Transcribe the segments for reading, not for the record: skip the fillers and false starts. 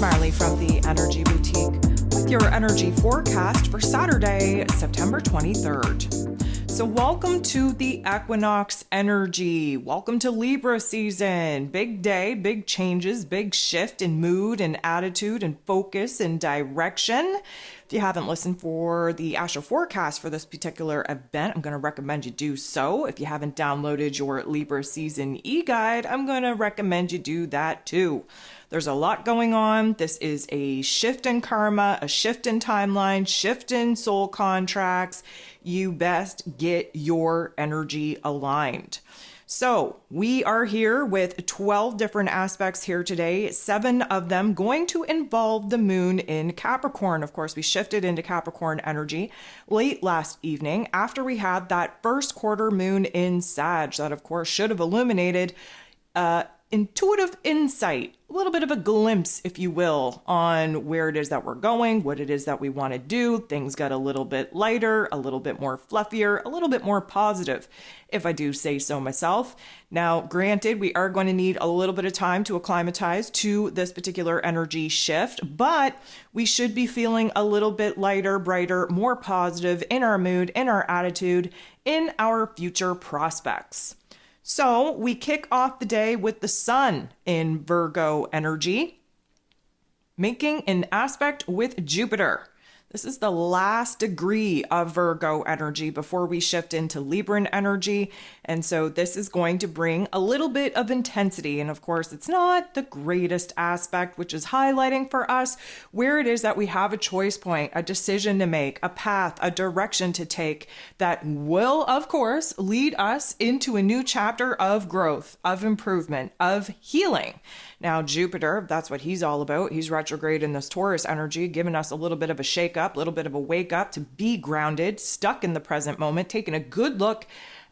Marley from the Energy Boutique with your energy forecast for Saturday, September 23rd. So welcome to the equinox energy. Welcome to Libra season. Big day, big changes, big shift in mood and attitude and focus and direction. If you haven't listened for the astro forecast for this particular event, I'm going to recommend you do so. If you haven't downloaded your Libra season e-guide, I'm going to recommend you do that too. There's a lot going on. This is a shift in karma, a shift in timeline, shift in soul contracts. You best get your energy aligned. So we are here with 12 different aspects here today, 7 of them going to involve the moon in Capricorn. Of course, we shifted into Capricorn energy late last evening after we had that first quarter moon in Sag that, of course, should have illuminated intuitive insight, a little bit of a glimpse, if you will, on where it is that we're going, what it is that we want to do. Things got a little bit lighter, a little bit more fluffier, a little bit more positive, if I do say so myself. Now, granted, we are going to need a little bit of time to acclimatize to this particular energy shift, but we should be feeling a little bit lighter, brighter, more positive in our mood, in our attitude, in our future prospects. So we kick off the day with the sun in Virgo energy, making an aspect with Jupiter. This is the last degree of Virgo energy before we shift into Libran energy. And so this is going to bring a little bit of intensity. And of course, it's not the greatest aspect, which is highlighting for us where it is that we have a choice point, a decision to make, a path, a direction to take that will, of course, lead us into a new chapter of growth, of improvement, of healing. Now, Jupiter, that's what he's all about. He's retrograde in this Taurus energy, giving us a little bit of a shake up, a little bit of a wake up to be grounded, stuck in the present moment, taking a good look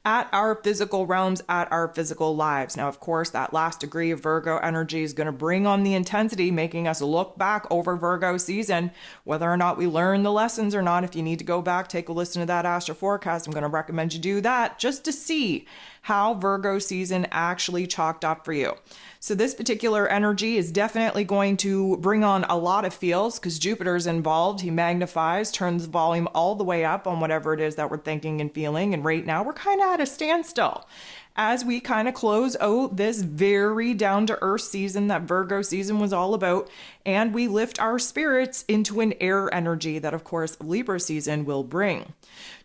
at our physical realms, at our physical lives. Now, of course, that last degree of Virgo energy is going to bring on the intensity, making us look back over Virgo season, whether or not we learn the lessons or not. If you need to go back, take a listen to that astro forecast. I'm going to recommend you do that just to see how Virgo season actually chalked up for you. So this particular energy is definitely going to bring on a lot of feels because Jupiter's involved. He magnifies, turns the volume all the way up on whatever it is that we're thinking and feeling. And right now we're kind of at a standstill as we kind of close out this very down-to-earth season that Virgo season was all about. And we lift our spirits into an air energy that, of course, Libra season will bring.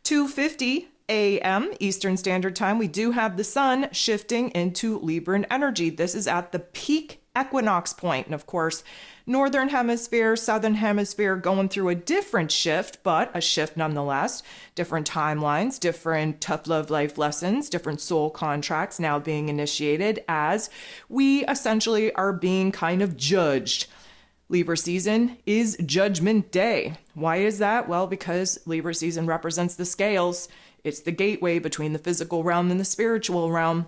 2:50 a.m. Eastern Standard Time, we do have the sun shifting into Libran energy. This is at the peak equinox point. And of course, Northern Hemisphere, Southern Hemisphere going through a different shift, but a shift nonetheless. Different timelines, different tough love life lessons, different soul contracts now being initiated as we essentially are being kind of judged. Libra season is Judgment Day. Why is that? Well, because Libra season represents the scales. It's the gateway between the physical realm and the spiritual realm.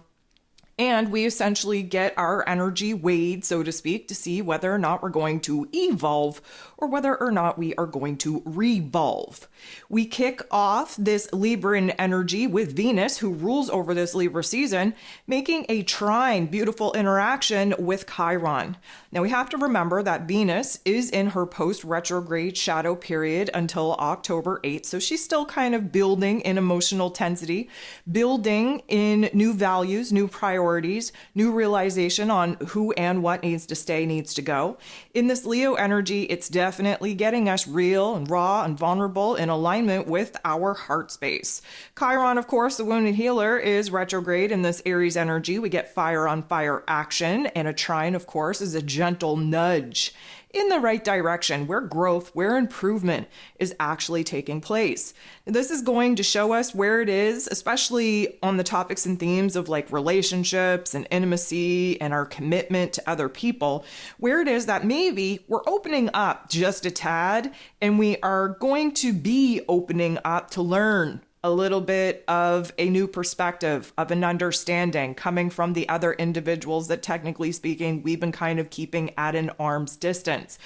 And we essentially get our energy weighed, so to speak, to see whether or not we're going to evolve or whether or not we are going to revolve. We kick off this Libran energy with Venus, who rules over this Libra season, making a trine, beautiful interaction with Chiron. Now we have to remember that Venus is in her post-retrograde shadow period until October 8th. So she's still kind of building in emotional tensity, building in new values, new priorities, new realization on who and what needs to stay, needs to go. In this Leo energy, it's definitely getting us real and raw and vulnerable in alignment with our heart space. Chiron, of course, the wounded healer, is retrograde in this Aries energy. We get fire on fire action, and a trine, of course, is a gentle nudge in the right direction, where growth, where improvement is actually taking place. This is going to show us where it is, especially on the topics and themes of like relationships and intimacy and our commitment to other people, where it is that maybe we're opening up just a tad and we are going to be opening up to learn a little bit of a new perspective, of an understanding coming from the other individuals that, technically speaking, we've been kind of keeping at an arm's distance.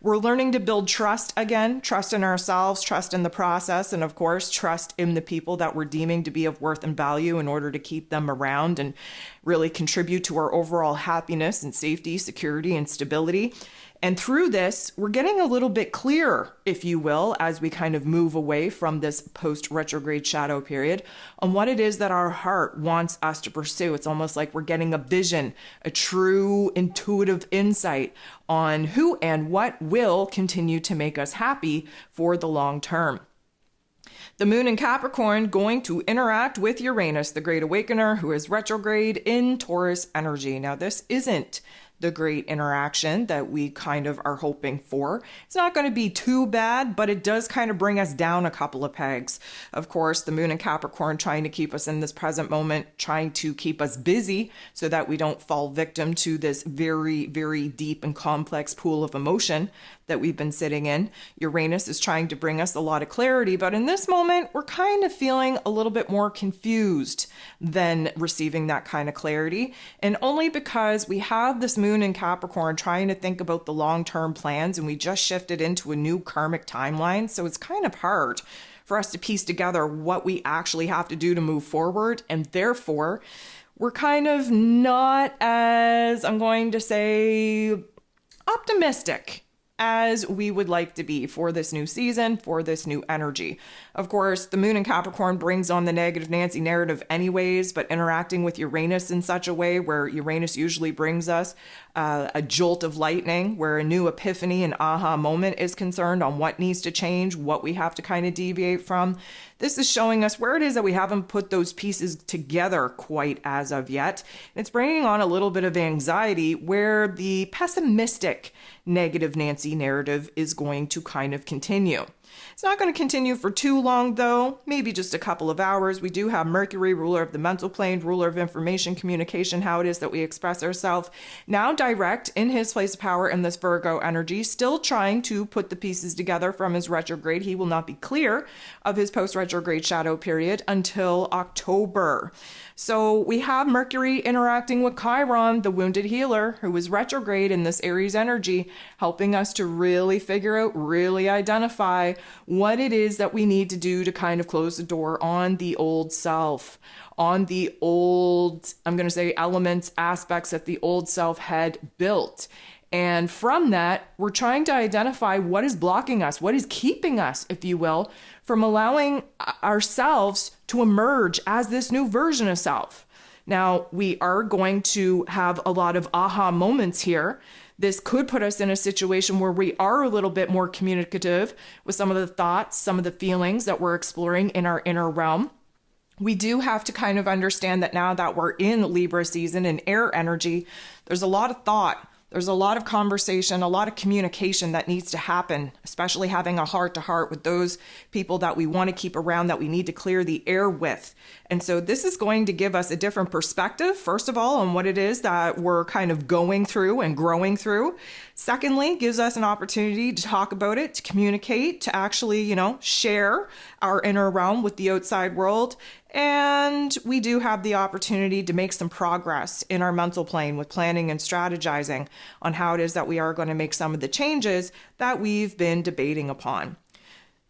We're learning to build trust again, trust in ourselves, trust in the process, and of course, trust in the people that we're deeming to be of worth and value in order to keep them around and really contribute to our overall happiness and safety, security, and stability. And through this, we're getting a little bit clearer, if you will, as we kind of move away from this post-retrograde shadow period on what it is that our heart wants us to pursue. It's almost like we're getting a vision, a true intuitive insight on who and what will continue to make us happy for the long term. The moon in Capricorn going to interact with Uranus, the great awakener, who is retrograde in Taurus energy. Now, this isn't the great interaction that we kind of are hoping for. It's not going to be too bad, but it does kind of bring us down a couple of pegs. Of course, the moon in Capricorn trying to keep us in this present moment, trying to keep us busy so that we don't fall victim to this very, very deep and complex pool of emotion that we've been sitting in. Uranus is trying to bring us a lot of clarity, but in this moment, we're kind of feeling a little bit more confused than receiving that kind of clarity. And only because we have this moon in Capricorn trying to think about the long-term plans, and we just shifted into a new karmic timeline. So it's kind of hard for us to piece together what we actually have to do to move forward. And therefore, we're kind of not as, I'm going to say, optimistic as we would like to be for this new season, for this new energy. Of course, the moon in Capricorn brings on the negative Nancy narrative anyways, but interacting with Uranus in such a way where Uranus usually brings us a jolt of lightning, where a new epiphany and aha moment is concerned on what needs to change, what we have to kind of deviate from. This is showing us where it is that we haven't put those pieces together quite as of yet. It's bringing on a little bit of anxiety where the pessimistic negative Nancy narrative is going to kind of continue. It's not going to continue for too long, though, maybe just a couple of hours. We do have Mercury, ruler of the mental plane, ruler of information, communication, how it is that we express ourselves, now direct in his place of power in this Virgo energy, still trying to put the pieces together from his retrograde. He will not be clear of his post-retrograde shadow period until October. So we have Mercury interacting with Chiron, the wounded healer, who is retrograde in this Aries energy, helping us to really figure out, really identify what it is that we need to do to kind of close the door on the old self, on the old, I'm going to say, elements, aspects that the old self had built. And from that, we're trying to identify what is blocking us, what is keeping us, if you will, from allowing ourselves to emerge as this new version of self. Now, we are going to have a lot of aha moments here. This could put us in a situation where we are a little bit more communicative with some of the thoughts, some of the feelings that we're exploring in our inner realm. We do have to kind of understand that now that we're in Libra season and air energy, there's a lot of thought. There's a lot of conversation, a lot of communication that needs to happen, especially having a heart-to-heart with those people that we want to keep around, that we need to clear the air with. And so this is going to give us a different perspective, first of all, on what it is that we're kind of going through and growing through. Secondly, gives us an opportunity to talk about it, to communicate, to actually, share our inner realm with the outside world. And we do have the opportunity to make some progress in our mental plane with planning and strategizing on how it is that we are going to make some of the changes that we've been debating upon.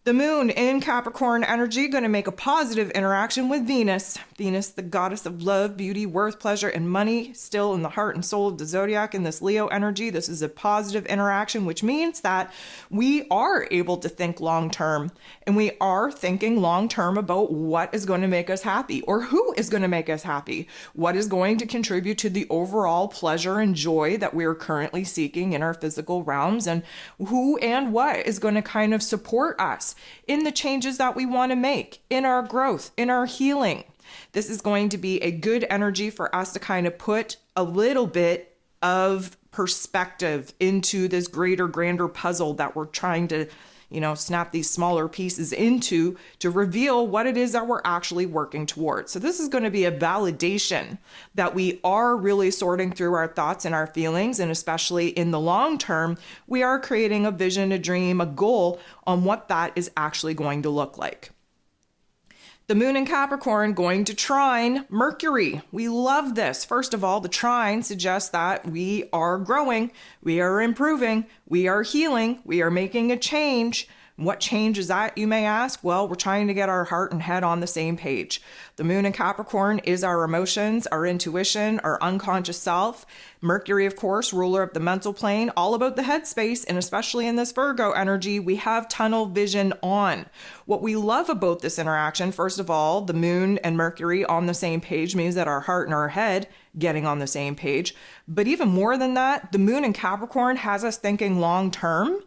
The moon in Capricorn energy going to make a positive interaction with Venus. Venus, the goddess of love, beauty, worth, pleasure, and money, still in the heart and soul of the zodiac in this Leo energy. This is a positive interaction, which means that we are able to think long term, and we are thinking long term about what is going to make us happy, or who is going to make us happy, what is going to contribute to the overall pleasure and joy that we are currently seeking in our physical realms, and who and what is going to kind of support us in the changes that we want to make, in our growth, in our healing. This is going to be a good energy for us to kind of put a little bit of perspective into this greater, grander puzzle that we're trying to, snap these smaller pieces into to reveal what it is that we're actually working towards. So this is going to be a validation that we are really sorting through our thoughts and our feelings, and especially in the long term, we are creating a vision, a dream, a goal on what that is actually going to look like. The moon in Capricorn going to trine Mercury. We love this. First of all, the trine suggests that we are growing, we are improving, we are healing, we are making a change. What change is that, you may ask? Well, we're trying to get our heart and head on the same page. The moon in Capricorn is our emotions, our intuition, our unconscious self. Mercury, of course, ruler of the mental plane, all about the headspace, and especially in this Virgo energy, we have tunnel vision on. What we love about this interaction, first of all, the moon and Mercury on the same page means that our heart and our head getting on the same page. But even more than that, the moon in Capricorn has us thinking long term,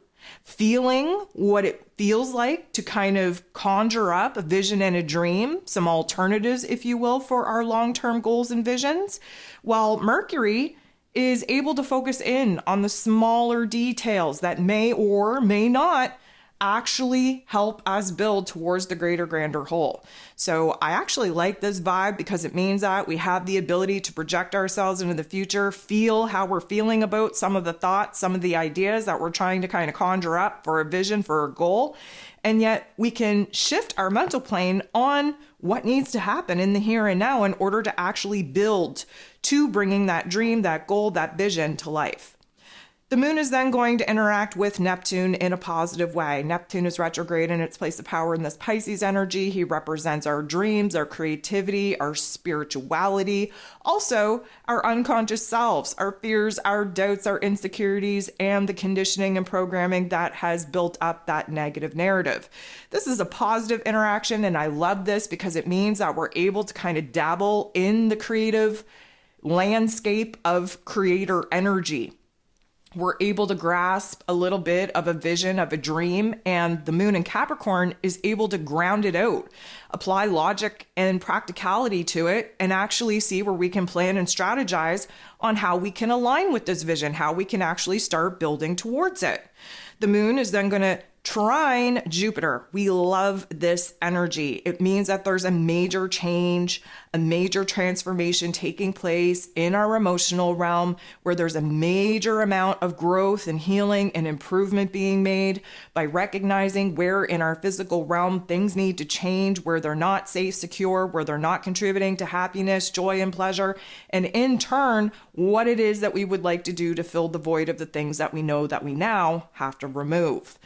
feeling what it feels like to kind of conjure up a vision and a dream, some alternatives, if you will, for our long-term goals and visions, while Mercury is able to focus in on the smaller details that may or may not actually help us build towards the greater, grander whole. So I actually like this vibe because it means that we have the ability to project ourselves into the future, feel how we're feeling about some of the thoughts, some of the ideas that we're trying to kind of conjure up for a vision, for a goal. And yet we can shift our mental plane on what needs to happen in the here and now in order to actually build to bringing that dream, that goal, that vision to life. The moon is then going to interact with Neptune in a positive way. Neptune is retrograde in its place of power in this Pisces energy. He represents our dreams, our creativity, our spirituality, also our unconscious selves, our fears, our doubts, our insecurities, and the conditioning and programming that has built up that negative narrative. This is a positive interaction, and I love this because it means that we're able to kind of dabble in the creative landscape of creator energy. We're able to grasp a little bit of a vision, of a dream, and the moon in Capricorn is able to ground it out, apply logic and practicality to it, and actually see where we can plan and strategize on how we can align with this vision, how we can actually start building towards it. The moon is then going to trine Jupiter. We love this energy. It means that there's a major change, a major transformation taking place in our emotional realm where there's a major amount of growth and healing and improvement being made by recognizing where in our physical realm things need to change, where they're not safe, secure, where they're not contributing to happiness, joy, and pleasure, and in turn, what it is that we would like to do to fill the void of the things that we know that we now have to remove.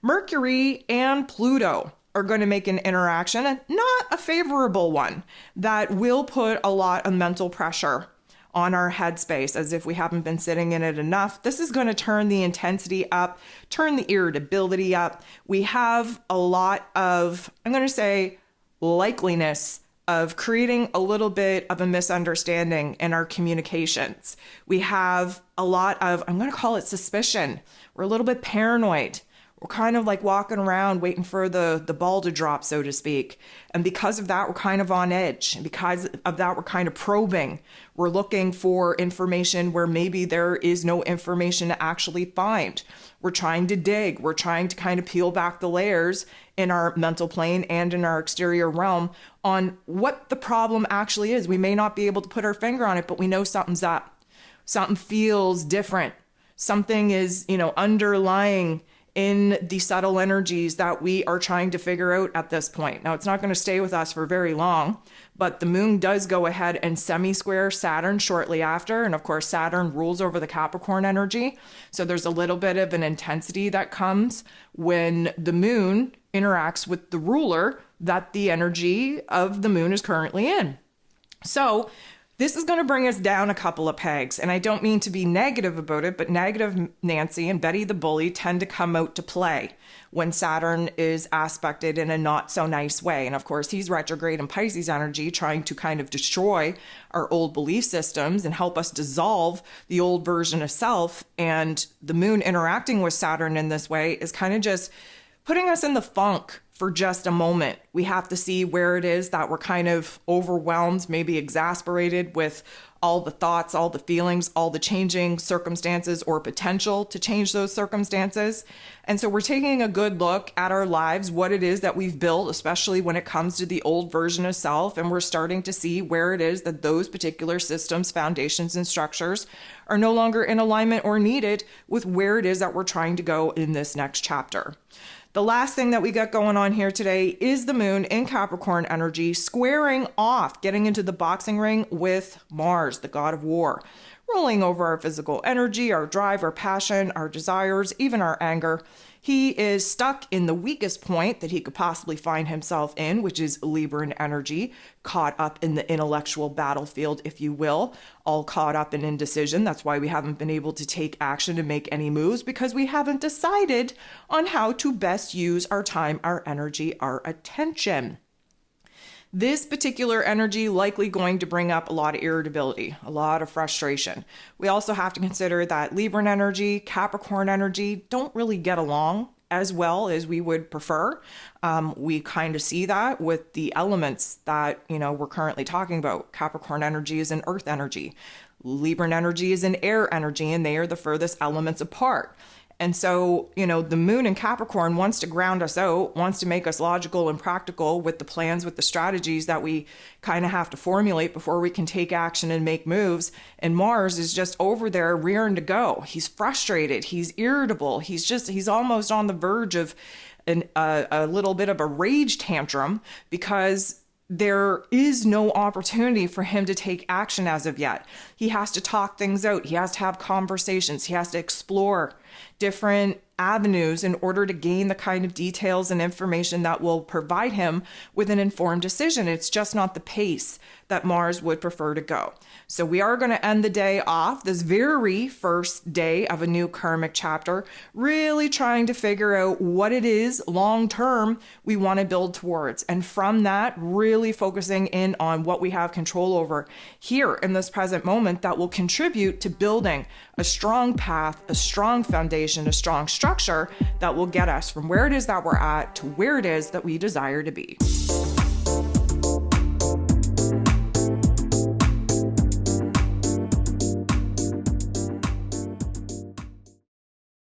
Mercury and Pluto are going to make an interaction, and not a favorable one, that will put a lot of mental pressure on our headspace as if we haven't been sitting in it enough. This is going to turn the intensity up, turn the irritability up. We have a lot of, I'm going to say, likeliness of creating a little bit of a misunderstanding in our communications. We have a lot of, I'm going to call it suspicion. We're a little bit paranoid. We're kind of like walking around waiting for the ball to drop, so to speak. And because of that, we're kind of on edge. And because of that, we're kind of probing. We're looking for information where maybe there is no information to actually find. We're trying to dig. We're trying to kind of peel back the layers in our mental plane and in our exterior realm on what the problem actually is. We may not be able to put our finger on it, but we know something's up. Something feels different. Something is, underlying in the subtle energies that we are trying to figure out at this point. Now, it's not going to stay with us for very long, but the moon does go ahead and semi-square Saturn shortly after. And of course, Saturn rules over the Capricorn energy. So there's a little bit of an intensity that comes when the moon interacts with the ruler that the energy of the moon is currently in. So this is going to bring us down a couple of pegs, and I don't mean to be negative about it, but negative Nancy and Betty the Bully tend to come out to play when Saturn is aspected in a not so nice way. And of course, he's retrograde in Pisces energy, trying to kind of destroy our old belief systems and help us dissolve the old version of self. And the moon interacting with Saturn in this way is kind of just putting us in the funk for just a moment. We have to see where it is that we're kind of overwhelmed, maybe exasperated with all the thoughts, all the feelings, all the changing circumstances or potential to change those circumstances. And so we're taking a good look at our lives, what it is that we've built, especially when it comes to the old version of self. And we're starting to see where it is that those particular systems, foundations, and structures are no longer in alignment or needed with where it is that we're trying to go in this next chapter. The last thing that we got going on here today is the moon in Capricorn energy squaring off, getting into the boxing ring with Mars, the god of war, ruling over our physical energy, our drive, our passion, our desires, even our anger. He is stuck in the weakest point that he could possibly find himself in, which is Libran energy, caught up in the intellectual battlefield, if you will, all caught up in indecision. That's why we haven't been able to take action and make any moves, because we haven't decided on how to best use our time, our energy, our attention. This particular energy likely going to bring up a lot of irritability, a lot of frustration. We also have to consider that Libran energy, Capricorn energy don't really get along as well as we would prefer. We kind of see that with the elements that, we're currently talking about. Capricorn energy is an earth energy. Libran energy is an air energy, and they are the furthest elements apart. And so, the moon in Capricorn wants to ground us out, wants to make us logical and practical with the plans, with the strategies that we kind of have to formulate before we can take action and make moves. And Mars is just over there rearing to go. He's frustrated. He's irritable. He's almost on the verge of a little bit of a rage tantrum, because there is no opportunity for him to take action as of yet. He has to talk things out. He has to have conversations. He has to explore different avenues in order to gain the kind of details and information that will provide him with an informed decision. It's just not the pace that Mars would prefer to go. So we are going to end the day off, this very first day of a new karmic chapter, really trying to figure out what it is long term we want to build towards. And from that, really focusing in on what we have control over here in this present moment that will contribute to building a strong path, a strong foundation, a strong structure that will get us from where it is that we're at to where it is that we desire to be.